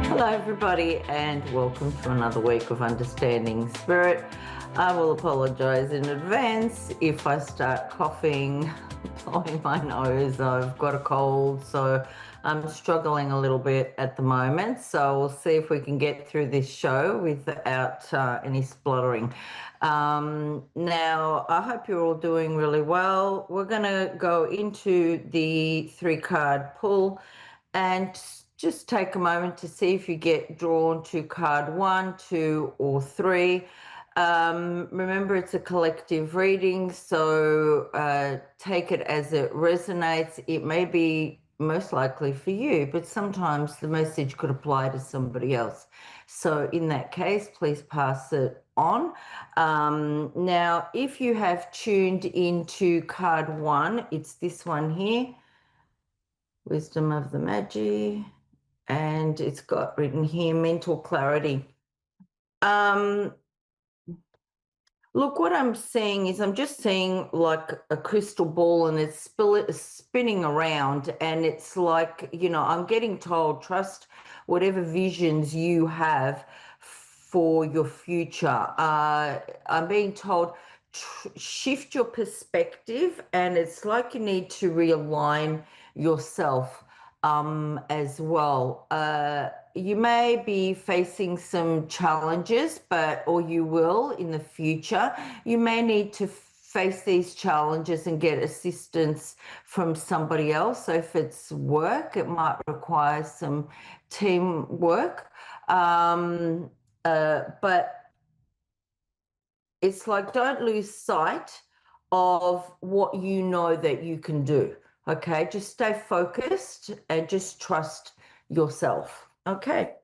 Hello, everybody, and welcome to another week of Understanding Spirit. I will apologize in advance if I start coughing, blowing my nose. I've got a cold, so I'm struggling a little bit at the moment. So we'll see if we can get through this show without any spluttering. Now, I hope you're all doing really well. We're going to go into the 3-card pull and just take a moment to see if you get drawn to card 1, 2, or 3. Remember, it's a collective reading, so take it as it resonates. It may be most likely for you, but sometimes the message could apply to somebody else. So in that case, please pass it on. Now, if you have tuned into card 1, it's this one here. Wisdom of the Magi, and it's got written here, mental clarity. Look, what I'm seeing is I'm just seeing like a crystal ball and it's spinning around, and it's like, I'm getting told, trust whatever visions you have for your future. I'm being told, shift your perspective, and it's like you need to realign yourself as well. You may be facing some challenges, or you will in the future. You may need to face these challenges and get assistance from somebody else. So if it's work, it might require some teamwork. But it's like, don't lose sight of what you know that you can do. Okay, just stay focused and just trust yourself. Okay,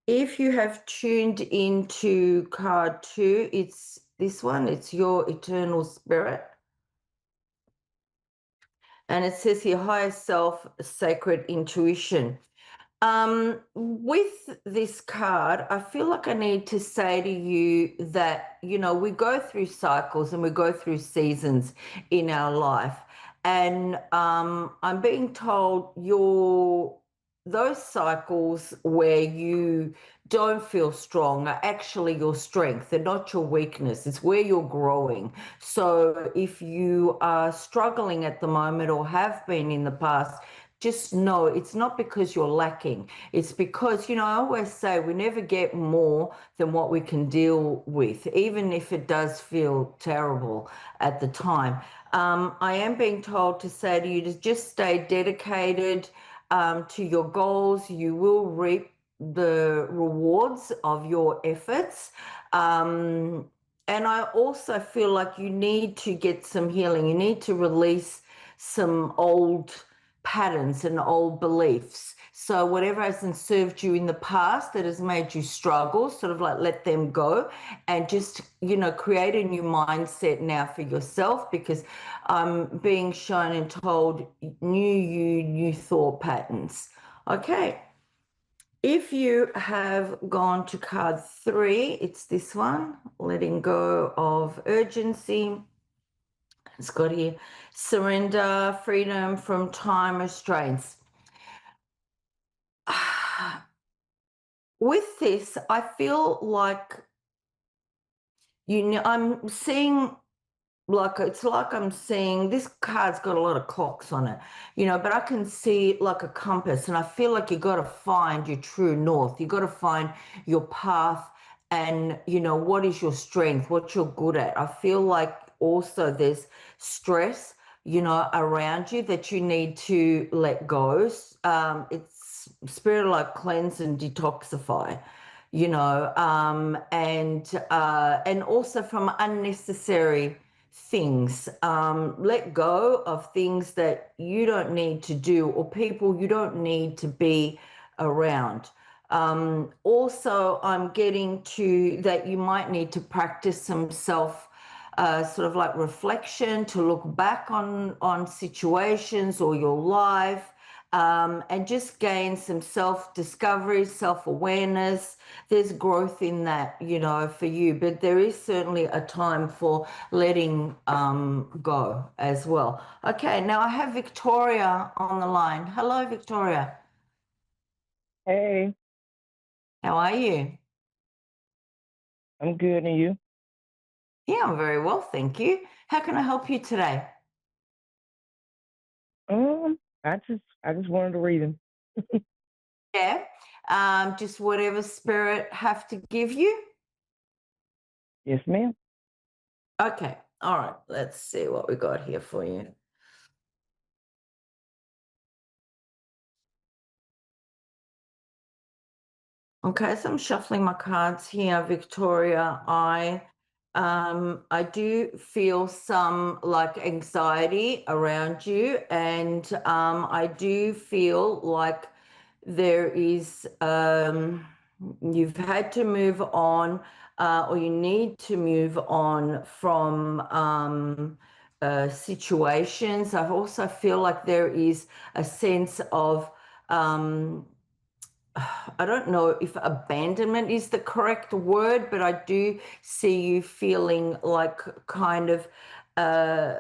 if you have tuned into card 2, it's this one. It's your eternal spirit. And it says here, higher self, sacred intuition. With this card, I feel like I need to say to you that, we go through cycles and we go through seasons in our life. And I'm being told those cycles where you don't feel strong are actually your strength. They're not your weakness. It's where you're growing. So if you are struggling at the moment or have been in the past, just know it's not because you're lacking. It's because, I always say we never get more than what we can deal with, even if it does feel terrible at the time. I am being told to say to you to just stay dedicated to your goals. You will reap the rewards of your efforts. And I also feel like you need to get some healing. You need to release some old patterns and old beliefs. So whatever hasn't served you in the past that has made you struggle, sort of like let them go and just, create a new mindset now for yourself, because I'm being shown and told new thought patterns. Okay. If you have gone to card 3, it's this one, letting go of urgency. It's got here, surrender, freedom from time restraints. With this, I feel like, I'm seeing, it's like I'm seeing, this card's got a lot of clocks on it, but I can see like a compass, and I feel like you got to find your true north. You got to find your path, and, what is your strength, what you're good at. I feel like also there's stress, around you that you need to let go. It's spirit like cleanse and detoxify, and also from unnecessary things. Let go of things that you don't need to do, or people you don't need to be around. Also, I'm getting to that you might need to practice some self sort of like reflection, to look back on situations or your life, and just gain some self-discovery, self-awareness. There's growth in that, for you, but there is certainly a time for letting go as well. Okay, now I have Victoria on the line. Hello, Victoria. Hey. How are you? I'm good, and you? Yeah, I'm very well, thank you. How can I help you today? I just wanted to read them. Yeah. Just whatever spirit have to give you. Yes, ma'am. Okay. All right. Let's see what we got here for you. Okay, so I'm shuffling my cards here, Victoria. I do feel some like anxiety around you, and I do feel like there is you've had to move on, or you need to move on from situations. I also feel like there is a sense of I don't know if abandonment is the correct word, but I do see you feeling like kind of uh,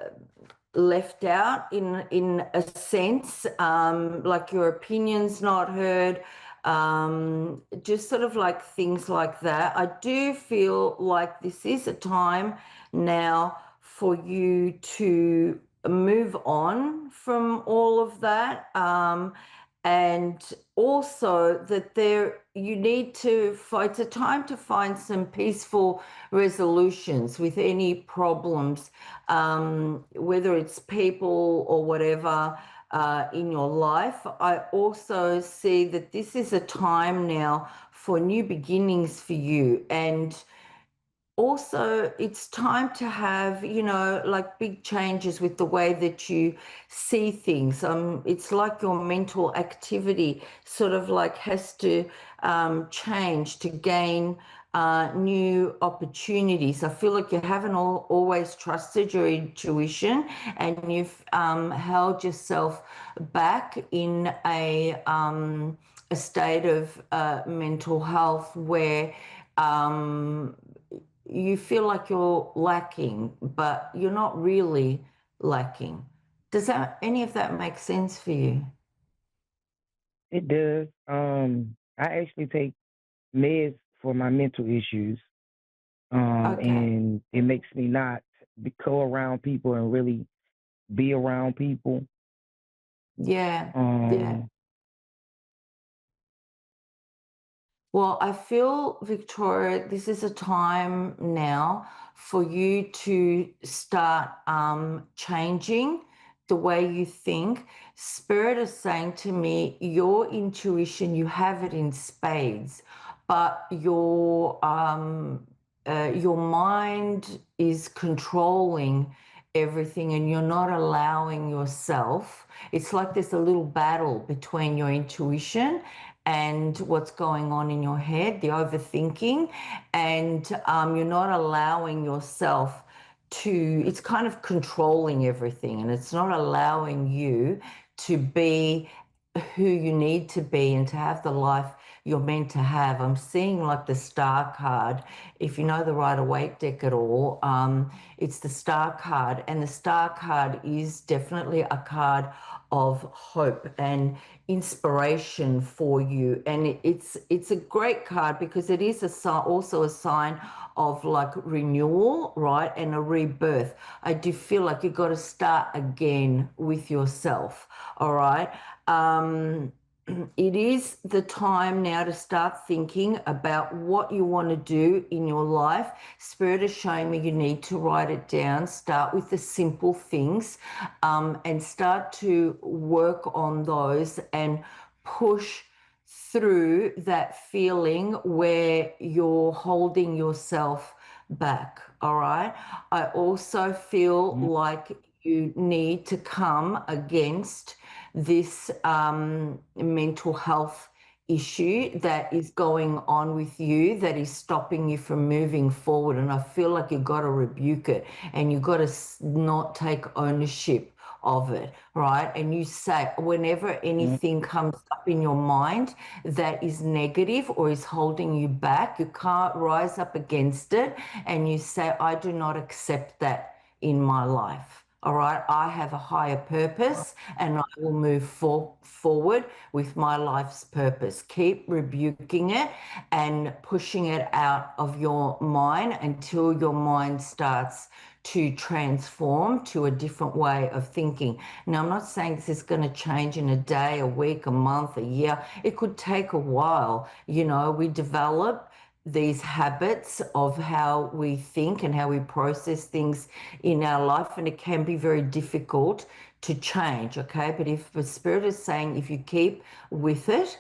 left out in a sense, like your opinion's not heard, just sort of like things like that. I do feel like this is a time now for you to move on from all of that. And also that there you need to find, it's a time to find some peaceful resolutions with any problems, whether it's people or whatever in your life. I also see that this is a time now for new beginnings for you, and also it's time to have, like big changes with the way that you see things. It's like your mental activity sort of like has to change to gain new opportunities. I feel like you haven't always trusted your intuition, and you've held yourself back in a state of mental health where um, you feel like you're lacking, but you're not really lacking. Does that any of that make sense for you? It does. I actually take meds for my mental issues. Okay. And it makes me not go around people and really be around people. Yeah. Yeah. Um, Well, I feel, Victoria, this is a time now for you to start changing the way you think. Spirit is saying to me, your intuition, you have it in spades, but your mind is controlling everything, and you're not allowing yourself. It's like there's a little battle between your intuition and what's going on in your head, the overthinking, and you're not allowing yourself to, it's kind of controlling everything, and it's not allowing you to be who you need to be and to have the life you're meant to have. I'm seeing like the star card. If you know the Rider Waite deck at all, it's the star card, and the star card is definitely a card of hope and inspiration for you. And it's a great card because it is also a sign of like renewal, right, and a rebirth. I do feel like you've got to start again with yourself. All right. It is the time now to start thinking about what you want to do in your life. Spirit is showing me you need to write it down. Start with the simple things, and start to work on those and push through that feeling where you're holding yourself back. All right. I also feel mm, like you need to come against this mental health issue that is going on with you that is stopping you from moving forward. And I feel like you've got to rebuke it, and you've got to not take ownership of it, right? And you say, whenever mm, anything comes up in your mind that is negative or is holding you back, you can't rise up against it, and you say, I do not accept that in my life. All right, I have a higher purpose and I will move forward with my life's purpose. Keep rebuking it and pushing it out of your mind until your mind starts to transform to a different way of thinking. Now, I'm not saying this is going to change in a day, a week, a month, a year. It could take a while. You know, we develop these habits of how we think and how we process things in our life, and it can be very difficult to change. Okay, but if the spirit is saying if you keep with it,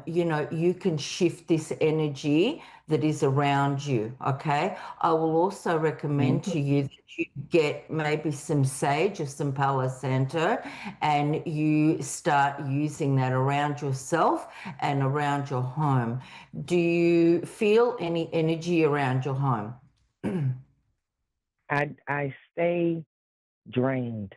you know, you can shift this energy that is around you. Okay, I will also recommend Mhm. to you that you get maybe some sage or some Palo Santo and you start using that around yourself and around your home. Do you feel any energy around your home? I stay drained.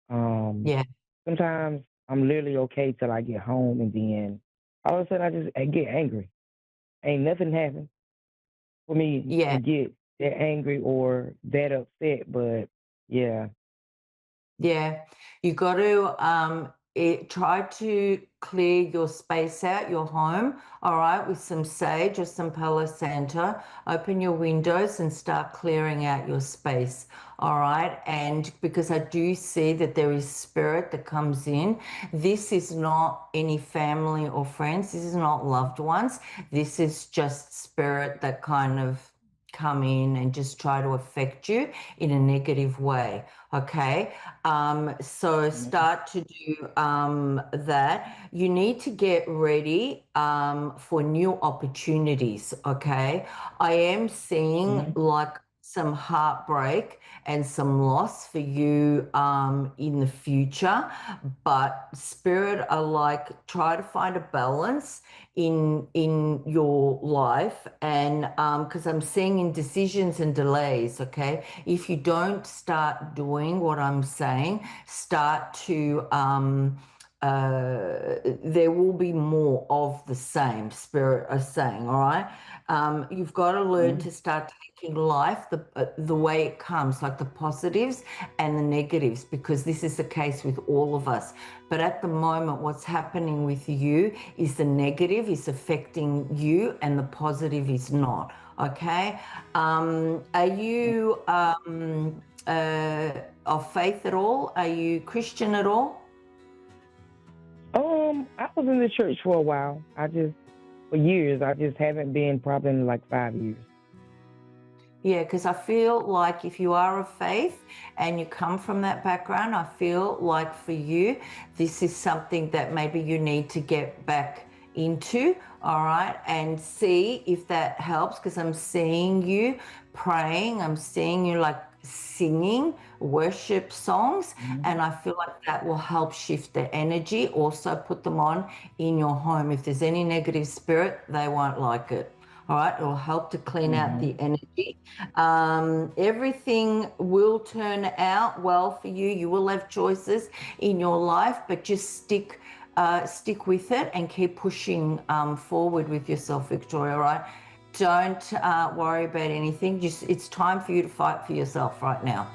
Um, Yeah, Sometimes I'm literally okay till I get home, and then all of a sudden I get angry. Ain't nothing happened for me to yeah. get that angry or that upset, but yeah. Yeah, you got to try to clear your space out, your home, all right, with some sage or some Palo Santo. Open your windows and start clearing out your space, all right? And because I do see that there is spirit that comes in, this is not any family or friends, this is not loved ones, this is just spirit that kind of come in and just try to affect you in a negative way. Okay. So Mhm. start to do that. You need to get ready for new opportunities. Okay. I am seeing Mhm. like some heartbreak and some loss for you in the future, but spirit are like try to find a balance in your life, and because I'm seeing indecisions and delays. Okay, if you don't start doing what I'm saying, start to there will be more of the same, spirit are saying. All right, you've got to learn Mhm. to start taking life the way it comes, like the positives and the negatives, because this is the case with all of us. But at the moment, what's happening with you is the negative is affecting you and the positive is not. Okay. Are you of faith at all? Are you Christian at all? I was in the church for a while. For years, I just haven't been probably in like 5 years. Yeah, because I feel like if you are of faith and you come from that background, I feel like for you, this is something that maybe you need to get back into, all right, and see if that helps. Because I'm seeing you praying, I'm seeing you like singing worship songs, Mhm. and I feel like that will help shift the energy. Also, put them on in your home. If there's any negative spirit, they won't like it. All right, it'll help to clean out the Mhm. energy. Everything will turn out well for you. You will have choices in your life, but just stick with it and keep pushing forward with yourself, Victoria. All right, don't worry about anything. Just it's time for you to fight for yourself right now.